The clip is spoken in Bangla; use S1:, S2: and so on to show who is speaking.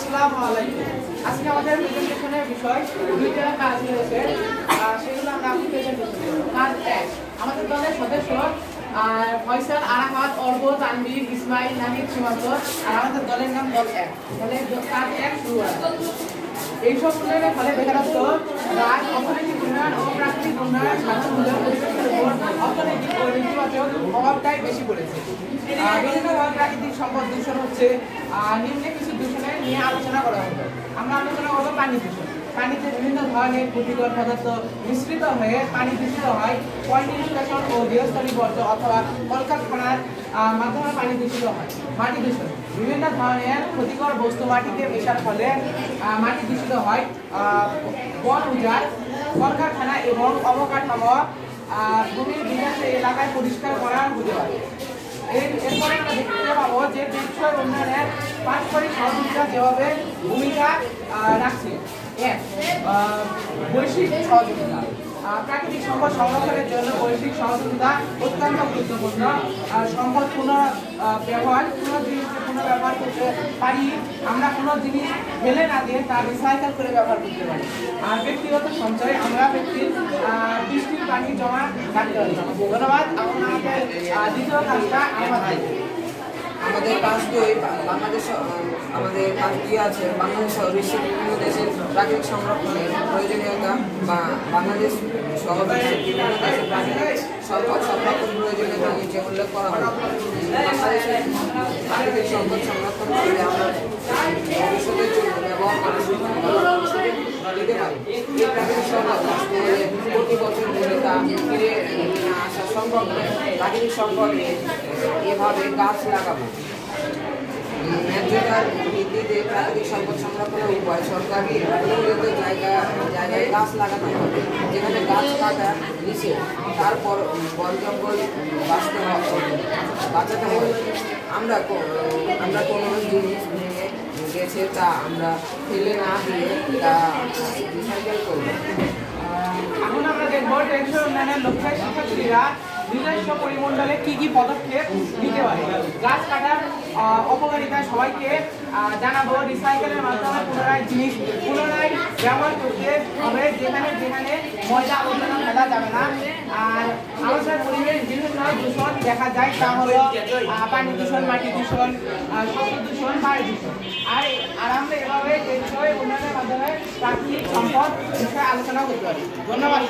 S1: আসসালামু আলাইকুম। আজকে আমাদের প্রেজেন্টেশনের বিষয় দুইটা কাজ রয়েছে, সেগুলো আমরা প্রেজেন্ট করব। কাজ 1, আমাদের দলের সদস্য ফয়সাল, আরাফাত, অর্ব, তানভীর, ইসমাইল, নাহিদ, সীমান্ত, আর আমাদের দলের নাম দল 1। তাহলে কাজ 1 শুরু হয়। এইসব উন্নয়নের ফলে বেকারত্ব হ্রাস, অর্থনৈতিক উন্নয়ন ও প্রাকৃতিক উন্নয়ন সাধন হলেও পরিবেশের উপর অর্থনৈতিক ও নেতিবাচক প্রভাবটাই বেশি পড়েছে। বিভিন্নভাবে প্রাকৃতিক সম্পদ দূষণ হচ্ছে। নিম্নে কিছু দূষণের নিয়ে আলোচনা করা হলো। আমরা আলোচনা করবো পানি দূষণ। পানিতে বিভিন্ন ধরনের ক্ষতিকর পদার্থ মিশ্রিত হয়ে পানি দূষিত হয়। পয়ঃ নিষ্কাশন ও গৃহস্থালী বর্জ্য অথবা কলকারখানার মাধ্যমে পানি দূষিত হয়। মাটি দূষণ, বিভিন্ন ধরনের ক্ষতিকর বস্তু মাটিতে মেশার ফলে মাটি দূষিত হয়। বন উজাড়, কলকারখানা এবং অবকাঠামো ভূমির বিন্যাসে এলাকায় পরিষ্কার করা হতে পারে। এরপরে আমরা দেখতে পাবো যে টেকসই উন্নয়নের পারস্পরিক সহযোগিতা যেভাবে ভূমিকা রাখছে। 1, বৈশ্বিক সহযোগিতা। প্রাকৃতিক সম্পদ সংরক্ষণের জন্য বৈশ্বিক সহযোগিতা অত্যন্ত গুরুত্বপূর্ণ। সম্পদ পুনর্ব্যবহার করতে পারি। আমরা কোনো জিনিস ফেলে না দিয়ে তা রিসাইকেল করে ব্যবহার করতে পারি। আর ব্যক্তিগত সঞ্চয়, আমরা ব্যক্তির বৃষ্টির পানি জমা রাখতে পারি। ধন্যবাদ। আমাদের দ্বিতীয় কাজটা
S2: আমাদের কাজ 2, বাংলাদেশ আমাদের কাজ 2 আছে বাংলাদেশ সহ বিশ্বের বিভিন্ন দেশের প্রাকৃতিক সংরক্ষণের প্রয়োজনীয়তা বা বাংলাদেশ সহ বিশ্বের বিভিন্ন দেশের প্রাকৃতিক সম্পদ সংরক্ষণ প্রয়োজনীয়তা নিচে উল্লেখ করা হয়। বাংলাদেশের প্রাকৃতিক সম্পদ সংরক্ষণ করলে আমরা ভবিষ্যতের জন্য ব্যবহার করার দিতে পারি। এই প্রাকৃতিক সম্পদ প্রতি বছর ধরে তা ফিরে আসা সম্ভব নয়। প্রাকৃতিক সম্পদে এভাবে গাছ লাগাবো। ন্যায্যতার ভিত্তিতে প্রাকৃতিক সম্পদ সংরক্ষণের উপায় সরকারি অনুমোদিত জায়গায় গাছ লাগানো হবে। যেখানে গাছ কাটা নিষেধ, তারপর বন জঙ্গল বাঁচাতে হবে। আমরা কোনো জিনিস ভেঙে গেছে তা আমরা ফেলে না দিয়ে তা রিসাইকেল করব।
S1: এখন আমরা দেখবো টেকসই উন্নয়নের লক্ষ্যে শিক্ষার্থীরা নিজস্ব পরিমণ্ডলে কি পদক্ষেপ নিতে পারে। গাছ কাটার অপকারিতা সবাইকে জানাবো। রিসাইকেলের মাধ্যমে পুনরায় ব্যবহার করতে হবে। যেখানে ময়লা আবর্জনা ফেলা যাবে না। আর আমাদের পরিবেশ বিভিন্ন দূষণ দেখা যায়, তা হলো পানি দূষণ, মাটি দূষণ, শব্দ দূষণ, বায়ু দূষণ। আর আমরা এভাবে টেকসই উন্নয়নের মাধ্যমে প্রাকৃতিক সম্পদ বিষয়ে আলোচনা করতে পারি। ধন্যবাদ।